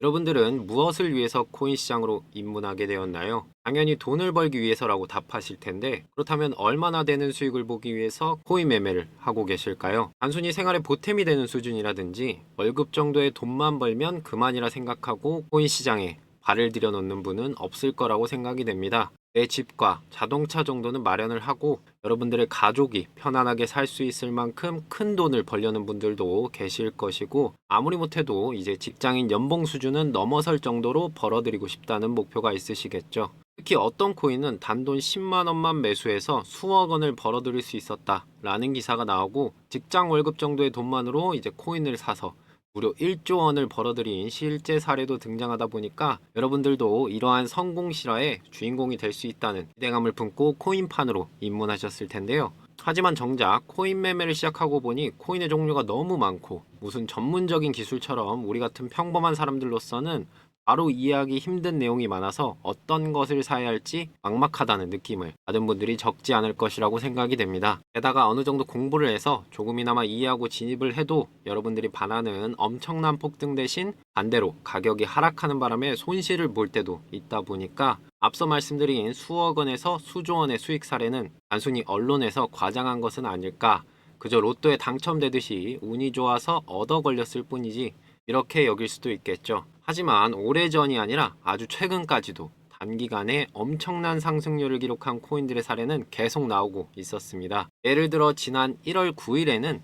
여러분들은 무엇을 위해서 코인 시장으로 입문하게 되었나요? 당연히 돈을 벌기 위해서라고 답하실 텐데, 그렇다면 얼마나 되는 수익을 보기 위해서 코인 매매를 하고 계실까요? 단순히 생활에 보탬이 되는 수준이라든지 월급 정도의 돈만 벌면 그만이라 생각하고 코인 시장에 발을 들여놓는 분은 없을 거라고 생각이 됩니다. 내 집과 자동차 정도는 마련을 하고 여러분들의 가족이 편안하게 살 수 있을 만큼 큰 돈을 벌려는 분들도 계실 것이고, 아무리 못해도 이제 직장인 연봉 수준은 넘어설 정도로 벌어들이고 싶다는 목표가 있으시겠죠. 특히 어떤 코인은 단돈 10만 원만 매수해서 수억 원을 벌어들일 수 있었다라는 기사가 나오고, 직장 월급 정도의 돈만으로 이제 코인을 사서 무려 1조 원을 벌어들인 실제 사례도 등장하다 보니까 여러분들도 이러한 성공 실화의 주인공이 될 수 있다는 기대감을 품고 코인판으로 입문하셨을 텐데요. 하지만 정작 코인 매매를 시작하고 보니 코인의 종류가 너무 많고 무슨 전문적인 기술처럼 우리 같은 평범한 사람들로서는 바로 이해하기 힘든 내용이 많아서 어떤 것을 사야 할지 막막하다는 느낌을 받은 분들이 적지 않을 것이라고 생각이 됩니다. 게다가 어느 정도 공부를 해서 조금이나마 이해하고 진입을 해도 여러분들이 바라는 엄청난 폭등 대신 반대로 가격이 하락하는 바람에 손실을 볼 때도 있다 보니까, 앞서 말씀드린 수억 원에서 수조 원의 수익 사례는 단순히 언론에서 과장한 것은 아닐까, 그저 로또에 당첨되듯이 운이 좋아서 얻어 걸렸을 뿐이지 이렇게 여길 수도 있겠죠. 하지만 오래전이 아니라 아주 최근까지도 단기간에 엄청난 상승률을 기록한 코인들의 사례는 계속 나오고 있었습니다. 예를 들어 지난 1월 9일에는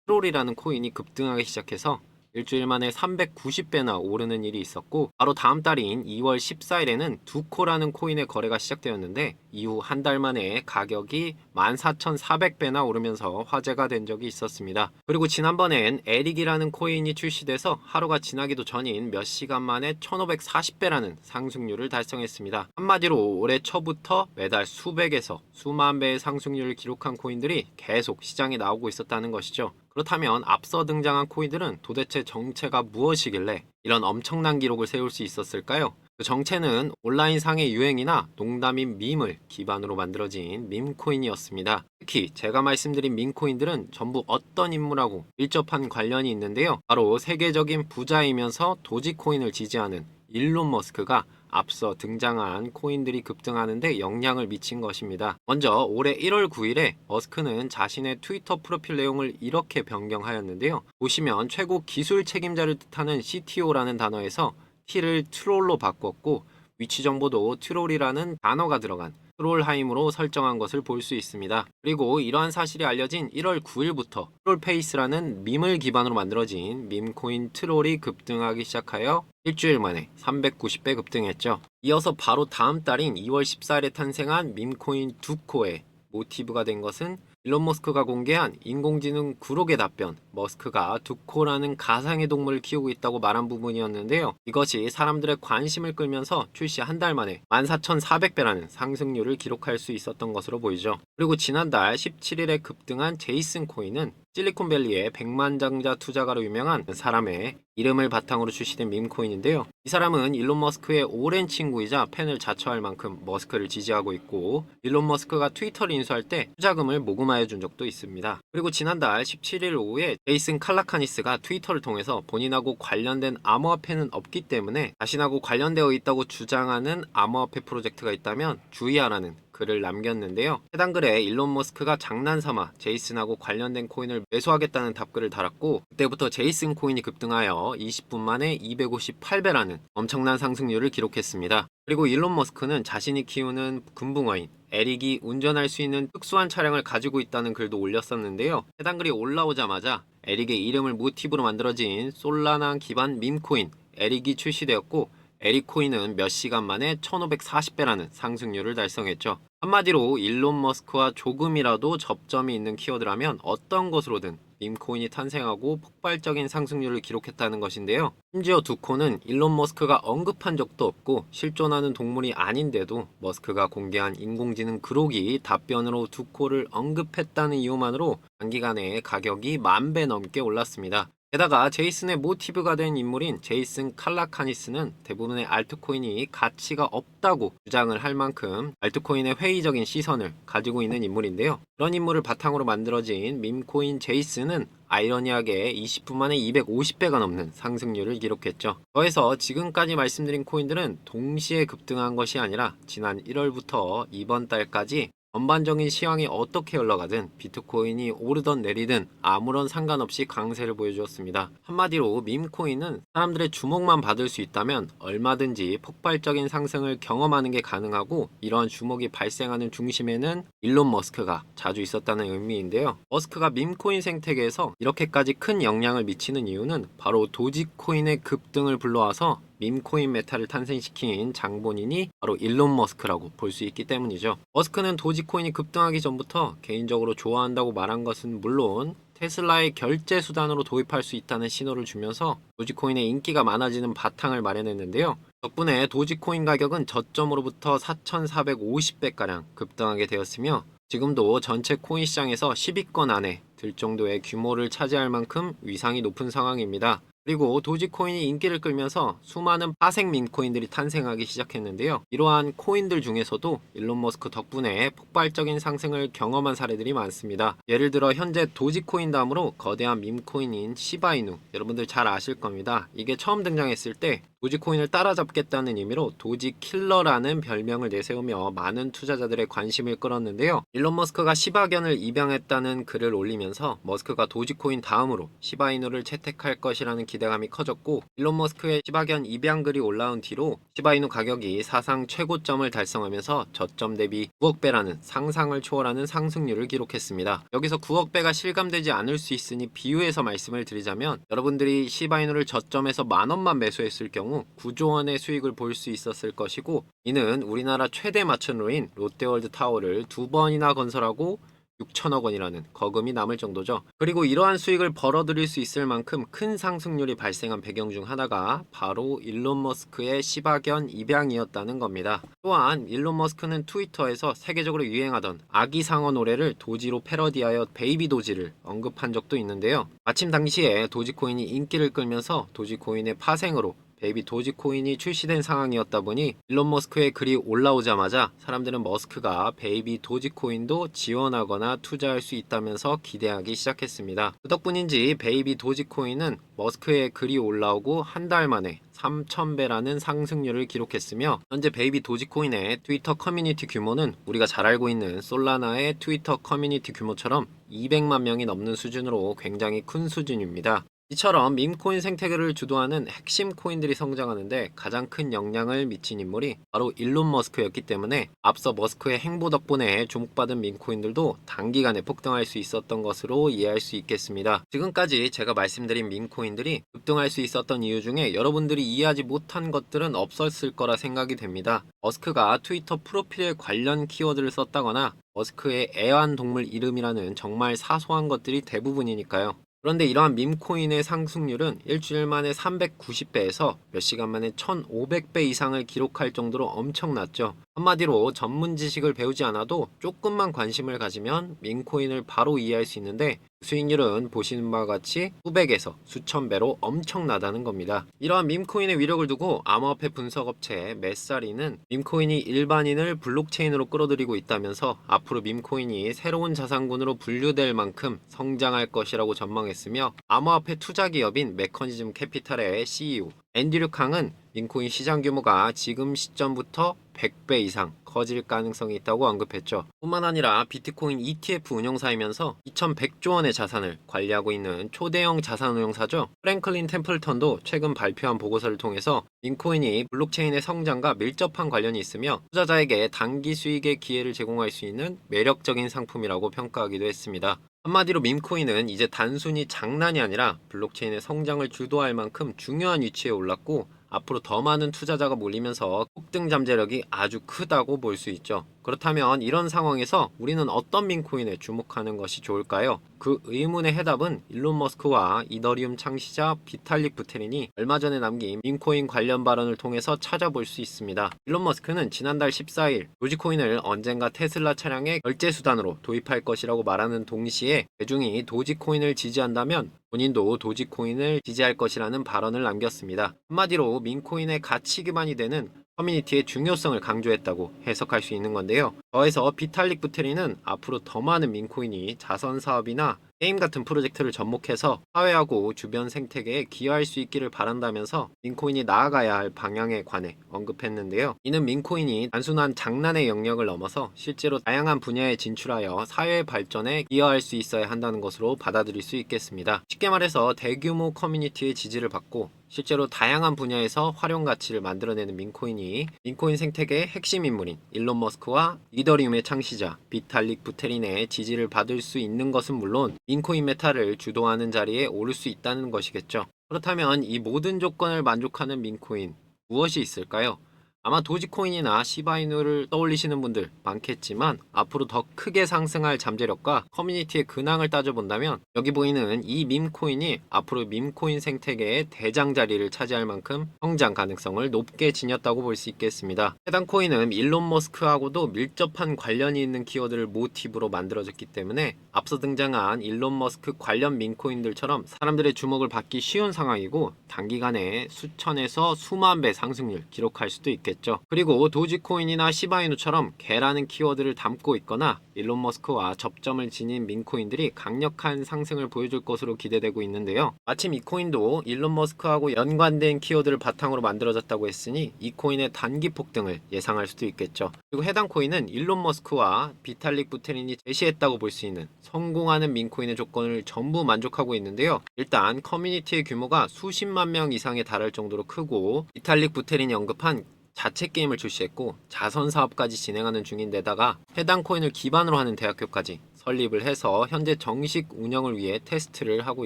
트롤이라는 코인이 급등하기 시작해서 일주일 만에 390배나 오르는 일이 있었고, 바로 다음 달인 2월 14일에는 두코라는 코인의 거래가 시작되었는데 이후 한 달 만에 가격이 14,400배나 오르면서 화제가 된 적이 있었습니다. 그리고 지난번엔 에릭이라는 코인이 출시돼서 하루가 지나기도 전인 몇 시간 만에 1540배라는 상승률을 달성했습니다. 한마디로 올해 초부터 매달 수백에서 수만 배의 상승률을 기록한 코인들이 계속 시장에 나오고 있었다는 것이죠. 그렇다면 앞서 등장한 코인들은 도대체 정체가 무엇이길래 이런 엄청난 기록을 세울 수 있었을까요? 그 정체는 온라인상의 유행이나 농담인 밈을 기반으로 만들어진 밈코인이었습니다. 특히 제가 말씀드린 밈코인들은 전부 어떤 인물하고 밀접한 관련이 있는데요. 바로 세계적인 부자이면서 도지코인을 지지하는 일론 머스크가 앞서 등장한 코인들이 급등하는데 영향을 미친 것입니다. 먼저 올해 1월 9일에 머스크는 자신의 트위터 프로필 내용을 이렇게 변경하였는데요. 보시면 최고 기술 책임자를 뜻하는 CTO라는 단어에서 T를 트롤로 바꿨고, 위치 정보도 트롤이라는 단어가 들어간 트롤하임으로 설정한 것을 볼 수 있습니다. 그리고 이러한 사실이 알려진 1월 9일부터 트롤페이스라는 밈을 기반으로 만들어진 밈코인 트롤이 급등하기 시작하여 일주일 만에 390배 급등했죠. 이어서 바로 다음 달인 2월 14일에 탄생한 밈코인 두코의 모티브가 된 것은 일론 머스크가 공개한 인공지능 구록의 답변, 머스크가 두코라는 가상의 동물을 키우고 있다고 말한 부분이었는데요. 이것이 사람들의 관심을 끌면서 출시 한 달 만에 14,400배라는 상승률을 기록할 수 있었던 것으로 보이죠. 그리고 지난달 17일에 급등한 제이슨 코인은 실리콘밸리의 백만장자 투자가로 유명한 사람의 이름을 바탕으로 출시된 밈코인인데요. 이 사람은 일론 머스크의 오랜 친구이자 팬을 자처할 만큼 머스크를 지지하고 있고, 일론 머스크가 트위터를 인수할 때 투자금을 모금하여 준 적도 있습니다. 그리고 지난달 17일 오후에 제이슨 칼라카니스가 트위터를 통해서 본인하고 관련된 암호화폐는 없기 때문에 자신하고 관련되어 있다고 주장하는 암호화폐 프로젝트가 있다면 주의하라는 글을 남겼는데요. 해당 글에 일론 머스크가 장난삼아 제이슨하고 관련된 코인을 매수하겠다는 답글을 달았고, 그때부터 제이슨 코인이 급등하여 20분 만에 258배라는 엄청난 상승률을 기록했습니다. 그리고 일론 머스크는 자신이 키우는 금붕어인 에릭이 운전할 수 있는 특수한 차량을 가지고 있다는 글도 올렸었는데요. 해당 글이 올라오자마자 에릭의 이름을 모티브로 만들어진 솔라나 기반 밈코인 에릭이 출시되었고, 에릭 코인은 몇 시간 만에 1540배라는 상승률을 달성했죠. 한마디로 일론 머스크와 조금이라도 접점이 있는 키워드라면 어떤 것으로든 밈코인이 탄생하고 폭발적인 상승률을 기록했다는 것인데요. 심지어 두코는 일론 머스크가 언급한 적도 없고 실존하는 동물이 아닌데도 머스크가 공개한 인공지능 그록이 답변으로 두코를 언급했다는 이유만으로 단기간에 가격이 10,000배 넘게 올랐습니다. 게다가 제이슨의 모티브가 된 인물인 제이슨 칼라카니스는 대부분의 알트코인이 가치가 없다고 주장을 할 만큼 알트코인의 회의적인 시선을 가지고 있는 인물인데요. 그런 인물을 바탕으로 만들어진 밈코인 제이슨은 아이러니하게 20분 만에 250배가 넘는 상승률을 기록했죠. 더해서 지금까지 말씀드린 코인들은 동시에 급등한 것이 아니라 지난 1월부터 이번 달까지 전반적인 시황이 어떻게 흘러가든 비트코인이 오르던 내리든 아무런 상관없이 강세를 보여주었습니다. 한마디로 밈코인은 사람들의 주목만 받을 수 있다면 얼마든지 폭발적인 상승을 경험하는 게 가능하고, 이러한 주목이 발생하는 중심에는 일론 머스크가 자주 있었다는 의미인데요. 머스크가 밈코인 생태계에서 이렇게까지 큰 영향을 미치는 이유는 바로 도지코인의 급등을 불러와서 밈코인 메타를 탄생시킨 장본인이 바로 일론 머스크라고 볼 수 있기 때문이죠. 머스크는 도지코인이 급등하기 전부터 개인적으로 좋아한다고 말한 것은 물론 테슬라의 결제 수단으로 도입할 수 있다는 신호를 주면서 도지코인의 인기가 많아지는 바탕을 마련했는데요. 덕분에 도지코인 가격은 저점으로부터 4,450배가량 급등하게 되었으며, 지금도 전체 코인 시장에서 10위권 안에 들 정도의 규모를 차지할 만큼 위상이 높은 상황입니다. 그리고 도지코인이 인기를 끌면서 수많은 파생 밈코인들이 탄생하기 시작했는데요. 이러한 코인들 중에서도 일론 머스크 덕분에 폭발적인 상승을 경험한 사례들이 많습니다. 예를 들어 현재 도지코인 다음으로 거대한 밈코인인 시바이누, 여러분들 잘 아실 겁니다. 이게 처음 등장했을 때 도지코인을 따라잡겠다는 의미로 도지킬러라는 별명을 내세우며 많은 투자자들의 관심을 끌었는데요. 일론 머스크가 시바견을 입양했다는 글을 올리면서 머스크가 도지코인 다음으로 시바이누를 채택할 것이라는 기대감이 커졌고, 일론 머스크의 시바견 입양 글이 올라온 뒤로 시바이누 가격이 사상 최고점을 달성하면서 저점 대비 9억 배라는 상상을 초월하는 상승률을 기록했습니다. 여기서 9억 배가 실감되지 않을 수 있으니 비유해서 말씀을 드리자면, 여러분들이 시바이누를 저점에서 10,000원만 매수했을 경우 9조 원의 수익을 볼 수 있었을 것이고, 이는 우리나라 최대 마천루인 롯데월드 타워를 2번이나 건설하고 6천억 원이라는 거금이 남을 정도죠. 그리고 이러한 수익을 벌어들일 수 있을 만큼 큰 상승률이 발생한 배경 중 하나가 바로 일론 머스크의 시바견 입양이었다는 겁니다. 또한 일론 머스크는 트위터에서 세계적으로 유행하던 아기 상어 노래를 도지로 패러디하여 베이비 도지를 언급한 적도 있는데요. 마침 당시에 도지코인이 인기를 끌면서 도지코인의 파생으로 베이비 도지코인이 출시된 상황이었다 보니 일론 머스크의 글이 올라오자마자 사람들은 머스크가 베이비 도지코인도 지원하거나 투자할 수 있다면서 기대하기 시작했습니다. 그 덕분인지 베이비 도지코인은 머스크의 글이 올라오고 한 달 만에 3,000배라는 상승률을 기록했으며, 현재 베이비 도지코인의 트위터 커뮤니티 규모는 우리가 잘 알고 있는 솔라나의 트위터 커뮤니티 규모처럼 200만 명이 넘는 수준으로 굉장히 큰 수준입니다. 이처럼 밈코인 생태계를 주도하는 핵심 코인들이 성장하는데 가장 큰 영향을 미친 인물이 바로 일론 머스크였기 때문에 앞서 머스크의 행보 덕분에 주목받은 밈코인들도 단기간에 폭등할 수 있었던 것으로 이해할 수 있겠습니다. 지금까지 제가 말씀드린 밈코인들이 급등할 수 있었던 이유 중에 여러분들이 이해하지 못한 것들은 없었을 거라 생각이 됩니다. 머스크가 트위터 프로필에 관련 키워드를 썼다거나 머스크의 애완동물 이름이라는 정말 사소한 것들이 대부분이니까요. 그런데 이러한 밈코인의 상승률은 일주일 만에 390배에서 몇 시간 만에 1500배 이상을 기록할 정도로 엄청났죠. 한마디로 전문 지식을 배우지 않아도 조금만 관심을 가지면 밈코인을 바로 이해할 수 있는데, 수익률은 보시는 바와 같이 수백에서 수천 배로 엄청나다는 겁니다. 이러한 밈코인의 위력을 두고 암호화폐 분석업체 메사리는 밈코인이 일반인을 블록체인으로 끌어들이고 있다면서 앞으로 밈코인이 새로운 자산군으로 분류될 만큼 성장할 것이라고 전망했으며, 암호화폐 투자 기업인 메커니즘 캐피탈의 CEO 앤드류 캉은 밈코인 시장 규모가 지금 시점부터 100배 이상 커질 가능성이 있다고 언급했죠. 뿐만 아니라 비트코인 ETF 운용사이면서 2100조 원의 자산을 관리하고 있는 초대형 자산운용사죠. 프랭클린 템플턴도 최근 발표한 보고서를 통해서 밈코인이 블록체인의 성장과 밀접한 관련이 있으며 투자자에게 단기 수익의 기회를 제공할 수 있는 매력적인 상품이라고 평가하기도 했습니다. 한마디로 밈코인은 이제 단순히 장난이 아니라 블록체인의 성장을 주도할 만큼 중요한 위치에 올랐고, 앞으로 더 많은 투자자가 몰리면서 폭등 잠재력이 아주 크다고 볼 수 있죠. 그렇다면 이런 상황에서 우리는 어떤 밈코인에 주목하는 것이 좋을까요? 그 의문의 해답은 일론 머스크와 이더리움 창시자 비탈릭 부테린이 얼마 전에 남긴 밈코인 관련 발언을 통해서 찾아볼 수 있습니다. 일론 머스크는 지난달 14일 도지코인을 언젠가 테슬라 차량의 결제 수단으로 도입할 것이라고 말하는 동시에 대중이 도지코인을 지지한다면 본인도 도지코인을 지지할 것이라는 발언을 남겼습니다. 한마디로 민코인의 가치 기반이 되는 커뮤니티의 중요성을 강조했다고 해석할 수 있는 건데요. 더해서 비탈릭 부테린은 앞으로 더 많은 민코인이 자선 사업이나 게임 같은 프로젝트를 접목해서 사회하고 주변 생태계에 기여할 수 있기를 바란다면서 민코인이 나아가야 할 방향에 관해 언급했는데요. 이는 민코인이 단순한 장난의 영역을 넘어서 실제로 다양한 분야에 진출하여 사회 발전에 기여할 수 있어야 한다는 것으로 받아들일 수 있겠습니다. 쉽게 말해서 대규모 커뮤니티의 지지를 받고 실제로 다양한 분야에서 활용 가치를 만들어내는 민코인이 민코인 생태계의 핵심 인물인 일론 머스크와 이더리움의 창시자 비탈릭 부테린의 지지를 받을 수 있는 것은 물론 민코인 메타를 주도하는 자리에 오를 수 있다는 것이겠죠. 그렇다면 이 모든 조건을 만족하는 민코인 무엇이 있을까요? 아마 도지코인이나 시바이누를 떠올리시는 분들 많겠지만 앞으로 더 크게 상승할 잠재력과 커뮤니티의 근황을 따져본다면 여기 보이는 이 밈코인이 앞으로 밈코인 생태계의 대장 자리를 차지할 만큼 성장 가능성을 높게 지녔다고 볼 수 있겠습니다. 해당 코인은 일론 머스크하고도 밀접한 관련이 있는 키워드를 모티브로 만들어졌기 때문에 앞서 등장한 일론 머스크 관련 밈코인들처럼 사람들의 주목을 받기 쉬운 상황이고 단기간에 수천에서 수만 배 상승률 기록할 수도 있겠습니다. 그리고 도지코인이나 시바이누처럼 개라는 키워드를 담고 있거나 일론 머스크와 접점을 지닌 민코인들이 강력한 상승을 보여줄 것으로 기대되고 있는데요. 마침 이 코인도 일론 머스크하고 연관된 키워드를 바탕으로 만들어졌다고 했으니 이 코인의 단기 폭등을 예상할 수도 있겠죠. 그리고 해당 코인은 일론 머스크와 비탈릭 부테린이 제시했다고 볼 수 있는 성공하는 민코인의 조건을 전부 만족하고 있는데요. 일단 커뮤니티의 규모가 수십만 명 이상에 달할 정도로 크고 비탈릭 부테린이 언급한 자체 게임을 출시했고 자선 사업까지 진행하는 중인데다가 해당 코인을 기반으로 하는 대학교까지 설립을 해서 현재 정식 운영을 위해 테스트를 하고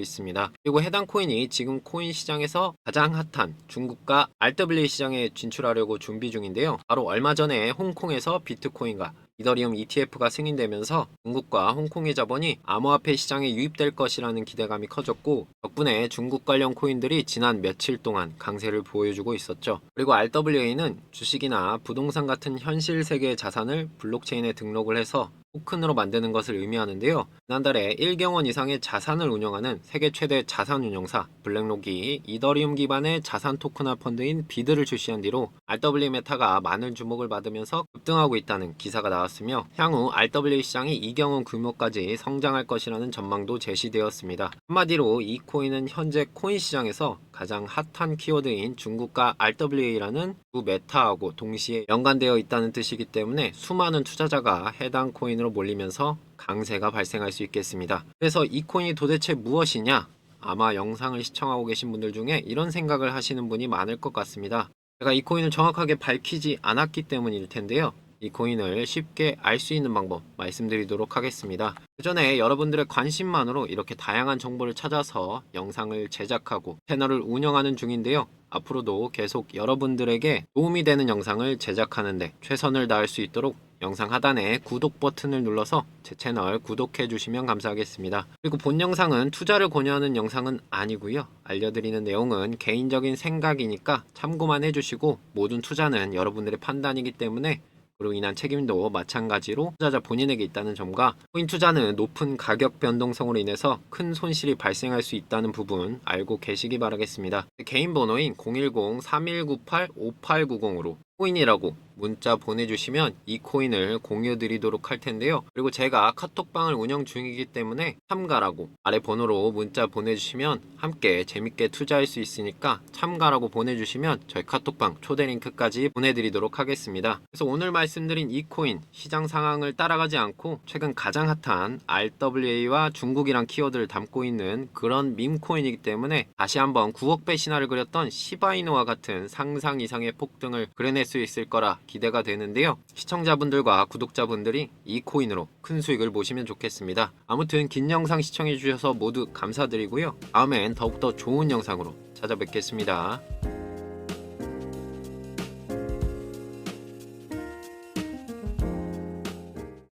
있습니다. 그리고 해당 코인이 지금 코인 시장에서 가장 핫한 중국과 RWA 시장에 진출하려고 준비 중인데요. 바로 얼마 전에 홍콩에서 비트코인과 이더리움 ETF가 승인되면서 중국과 홍콩의 자본이 암호화폐 시장에 유입될 것이라는 기대감이 커졌고 덕분에 중국 관련 코인들이 지난 며칠 동안 강세를 보여주고 있었죠. 그리고 RWA는 주식이나 부동산 같은 현실 세계의 자산을 블록체인에 등록을 해서 토큰으로 만드는 것을 의미하는데요. 지난달에 1경 원 이상의 자산을 운영하는 세계 최대 자산 운용사 블랙록이 이더리움 기반의 자산 토큰화 펀드인 비드를 출시한 뒤로 RWA 메타가 많은 주목을 받으면서 급등하고 있다는 기사가 나왔으며 향후 RWA 시장이 2경 원 규모까지 성장할 것이라는 전망도 제시되었습니다. 한마디로 이 코인은 현재 코인 시장에서 가장 핫한 키워드인 중국과 RWA라는 두 메타하고 동시에 연관되어 있다는 뜻이기 때문에 수많은 투자자가 해당 코인으로 몰리면서 강세가 발생할 수 있겠습니다. 그래서 이 코인이 도대체 무엇이냐? 아마 영상을 시청하고 계신 분들 중에 이런 생각을 하시는 분이 많을 것 같습니다. 제가 이 코인을 정확하게 밝히지 않았기 때문일 텐데요. 이 코인을 쉽게 알 수 있는 방법 말씀드리도록 하겠습니다. 그전에 여러분들의 관심만으로 이렇게 다양한 정보를 찾아서 영상을 제작하고 채널을 운영하는 중인데요. 앞으로도 계속 여러분들에게 도움이 되는 영상을 제작하는데 최선을 다할 수 있도록 영상 하단에 구독 버튼을 눌러서 제 채널 구독해 주시면 감사하겠습니다. 그리고 본 영상은 투자를 권유하는 영상은 아니고요. 알려드리는 내용은 개인적인 생각이니까 참고만 해주시고 모든 투자는 여러분들의 판단이기 때문에 그로 인한 책임도 마찬가지로 투자자 본인에게 있다는 점과 코인 투자는 높은 가격 변동성으로 인해서 큰 손실이 발생할 수 있다는 부분 알고 계시기 바라겠습니다. 개인 번호인 010-3198-5890으로 코인이라고 문자 보내주시면 이 코인을 공유드리도록 할 텐데요. 그리고 제가 카톡방을 운영 중이기 때문에 참가라고 아래 번호로 문자 보내주시면 함께 재밌게 투자할 수 있으니까 참가라고 보내주시면 저희 카톡방 초대 링크까지 보내드리도록 하겠습니다. 그래서 오늘 말씀드린 이 코인 시장 상황을 따라가지 않고 최근 가장 핫한 RWA와 중국이란 키워드를 담고 있는 그런 밈 코인이기 때문에 다시 한번 9억 배 신화를 그렸던 시바이누와 같은 상상 이상의 폭등을 그려낼 수 있을 거라 기대가 되는데요. 시청자분들과 구독자분들이 이 코인으로 큰 수익을 보시면 좋겠습니다. 아무튼 긴 영상 시청해 주셔서 모두 감사드리고요. 다음엔 더욱더 좋은 영상으로 찾아뵙겠습니다.